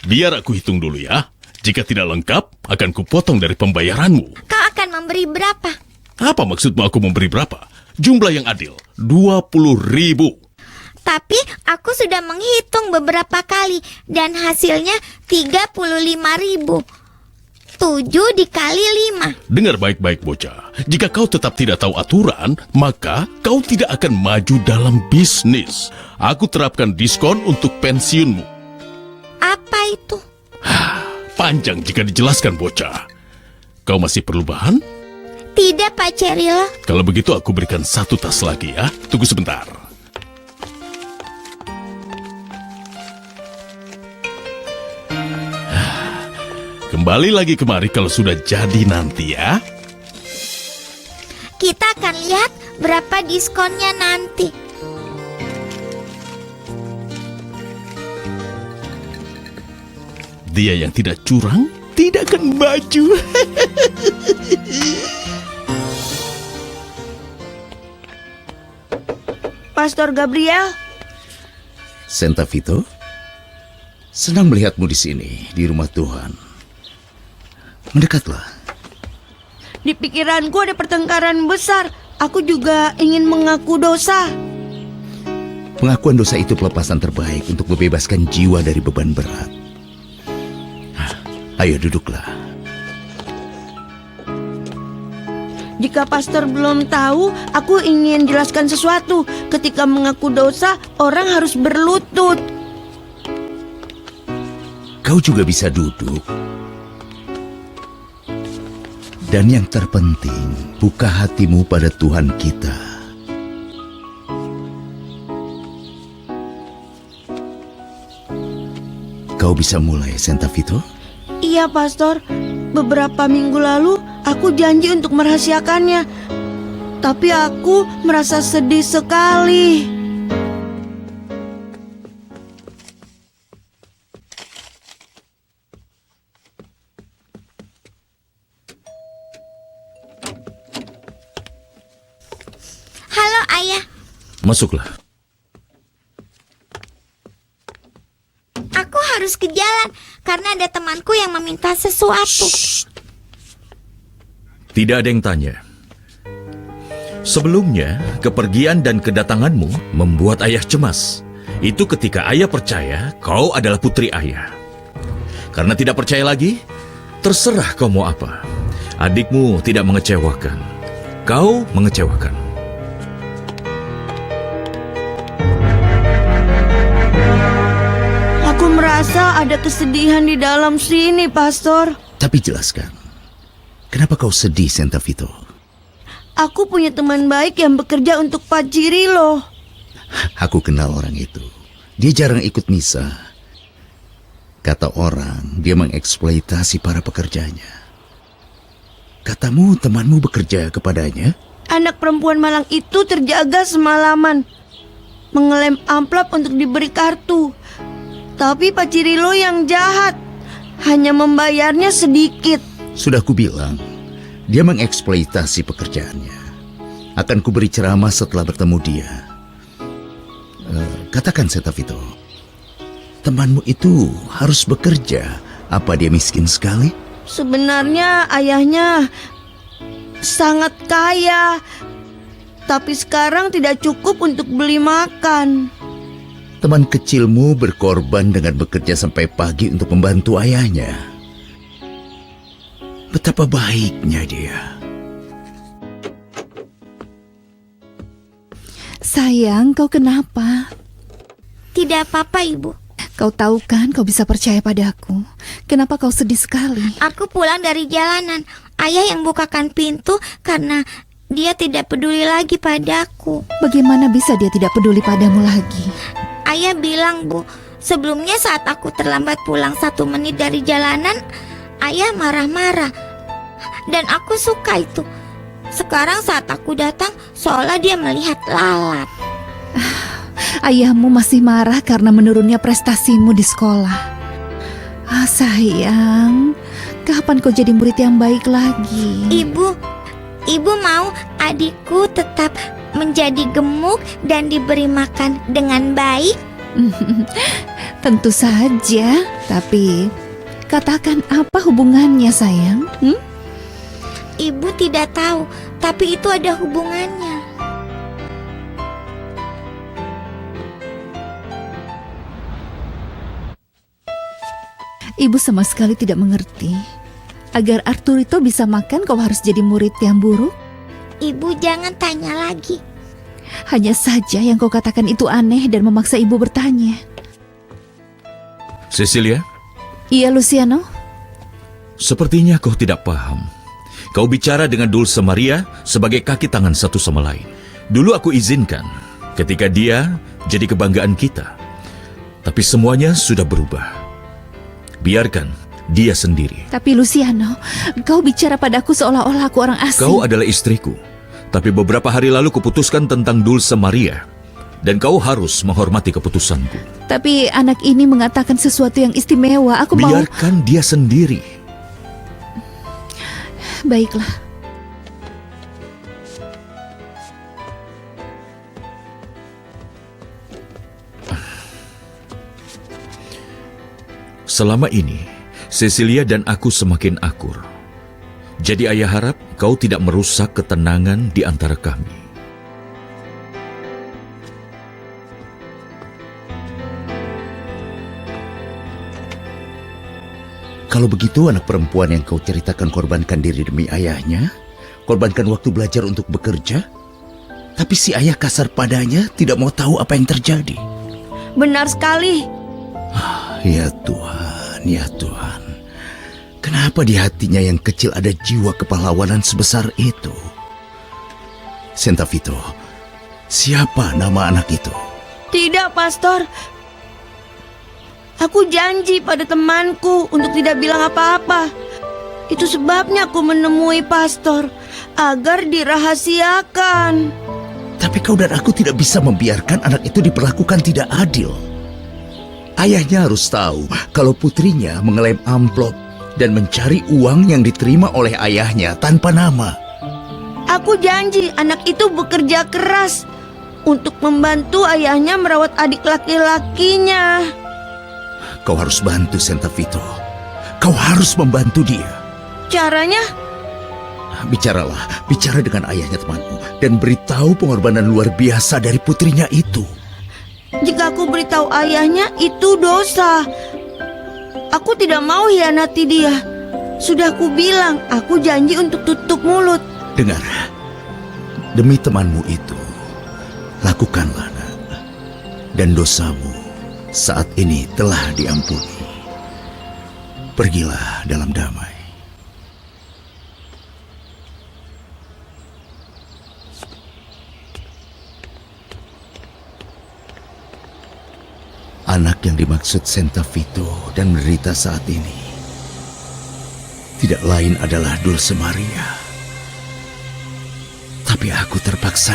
Biar aku hitung dulu ya. Jika tidak lengkap, akan kupotong dari pembayaranmu. Kau akan memberi berapa? Apa maksudmu aku memberi berapa? Jumlah yang adil, 20.000. Tapi aku sudah menghitung beberapa kali dan hasilnya 35.000. 7 dikali 5. Dengar baik-baik bocah. Jika kau tetap tidak tahu aturan, maka kau tidak akan maju dalam bisnis. Aku terapkan diskon untuk pensiunmu. Apa itu? Panjang jika dijelaskan bocah. Kau masih perlu bahan? Tidak, Pak Cerilo. Kalau begitu aku berikan 1 tas lagi ya. Tunggu sebentar. Kembali lagi kemari kalau sudah jadi nanti ya. Kita akan lihat berapa diskonnya nanti. Dia yang tidak curang tidak akan maju. Pastor Gabriel, Santa Vito, senang melihatmu di sini, di rumah Tuhan. Mendekatlah. di pikiranku ada pertengkaran besar. Aku juga ingin mengaku dosa. Pengakuan dosa itu pelepasan terbaik untuk membebaskan jiwa dari beban berat. Ayo duduklah. Jika pastor belum tahu, aku ingin jelaskan sesuatu. Ketika mengaku dosa, orang harus berlutut. Kau juga bisa duduk. Dan yang terpenting, buka hatimu pada Tuhan kita. Kau bisa mulai, Santa Vito? Iya, pastor. Beberapa minggu lalu, aku janji untuk merahasiakannya. Tapi aku merasa sedih sekali. Halo, Ayah. Masuklah. Aku harus ke jalan karena ada temanku yang meminta sesuatu. Tidak ada yang tanya. Sebelumnya, kepergian dan kedatanganmu membuat ayah cemas. Itu ketika ayah percaya kau adalah putri ayah. Karena tidak percaya lagi, terserah kau mau apa. Adikmu tidak mengecewakan. Kau mengecewakan. Aku merasa ada kesedihan di dalam sini, pastor. Tapi jelaskan, kenapa kau sedih, Santa Vito? Aku punya teman baik yang bekerja untuk Pak Cirilo. Aku kenal orang itu. Dia jarang ikut misa. Kata orang, dia mengeksploitasi para pekerjanya. Katamu temanmu bekerja kepadanya? Anak perempuan malang itu terjaga semalaman, mengelem amplop untuk diberi kartu. Tapi Pak Cirilo yang jahat, hanya membayarnya sedikit. Sudah kubilang, dia mengeksploitasi pekerjaannya. Akan kuberi ceramah setelah bertemu dia. Katakan, Santa Vito, temanmu itu harus bekerja. Apa dia miskin sekali? Sebenarnya ayahnya sangat kaya, tapi sekarang tidak cukup untuk beli makan. Teman kecilmu berkorban dengan bekerja sampai pagi untuk membantu ayahnya. Betapa baiknya dia. Sayang, kau kenapa? Tidak apa-apa, Ibu. Kau tahu kan kau bisa percaya padaku. Kenapa kau sedih sekali? Aku pulang dari jalanan. Ayah yang bukakan pintu karena dia tidak peduli lagi padaku. Bagaimana bisa dia tidak peduli padamu lagi? Ayah bilang, Bu, sebelumnya saat aku terlambat pulang 1 menit dari jalanan, ayah marah-marah. Dan aku suka itu. Sekarang saat aku datang, seolah dia melihat lalat. Ayahmu masih marah karena menurunnya prestasimu di sekolah. Sayang, kapan kau jadi murid yang baik lagi? Ibu mau adikku tetap menjadi gemuk dan diberi makan dengan baik? Tentu saja, tapi katakan apa hubungannya sayang? Ibu tidak tahu, tapi itu ada hubungannya. Ibu sama sekali tidak mengerti. Agar Arturito bisa makan, kau harus jadi murid yang buruk? Ibu jangan tanya lagi. Hanya saja yang kau katakan itu aneh dan memaksa ibu bertanya. Cecilia, Iya, Luciano? sepertinya kau tidak paham. Kau bicara dengan Dulce Maria sebagai kaki tangan satu sama lain. Dulu aku izinkan ketika dia jadi kebanggaan kita. Tapi semuanya sudah berubah. Biarkan dia sendiri. Tapi Luciano, kau bicara padaku seolah-olah aku orang asing. Kau adalah istriku. Tapi beberapa hari lalu kuputuskan tentang Dulce Maria. Dan kau harus menghormati keputusanku. Tapi anak ini mengatakan sesuatu yang istimewa. Aku mau... Biarkan dia sendiri. Baiklah. Selama ini, Cecilia dan aku semakin akur. Jadi ayah harap kau tidak merusak ketenangan di antara kami. Kalau begitu anak perempuan yang kau ceritakan korbankan diri demi ayahnya, korbankan waktu belajar untuk bekerja, tapi si ayah kasar padanya, tidak mau tahu apa yang terjadi. Benar sekali. Ya Tuhan, ya Tuhan. Kenapa di hatinya yang kecil ada jiwa kepahlawanan sebesar itu? Santa Vito, siapa nama anak itu? Tidak, Pastor. Aku janji pada temanku untuk tidak bilang apa-apa. Itu sebabnya aku menemui Pastor, agar dirahasiakan. Tapi kau dan aku tidak bisa membiarkan anak itu diperlakukan tidak adil. Ayahnya harus tahu kalau putrinya mengelem amplop dan mencari uang yang diterima oleh ayahnya tanpa nama. Aku janji anak itu bekerja keras untuk membantu ayahnya merawat adik laki-lakinya. Kau harus bantu Santa Vito. Kau harus membantu dia. Caranya? Bicara dengan ayahnya temanmu dan beritahu pengorbanan luar biasa dari putrinya itu. Jika aku beritahu ayahnya, itu dosa. Aku tidak mau hianati dia. Sudah aku bilang, aku janji untuk tutup mulut. Dengar, demi temanmu itu, lakukanlah nak. Dan dosamu saat ini telah diampuni. Pergilah dalam damai. Anak yang dimaksud Santa Vito dan menderita saat ini tidak lain adalah Dulce Maria. Tapi aku terpaksa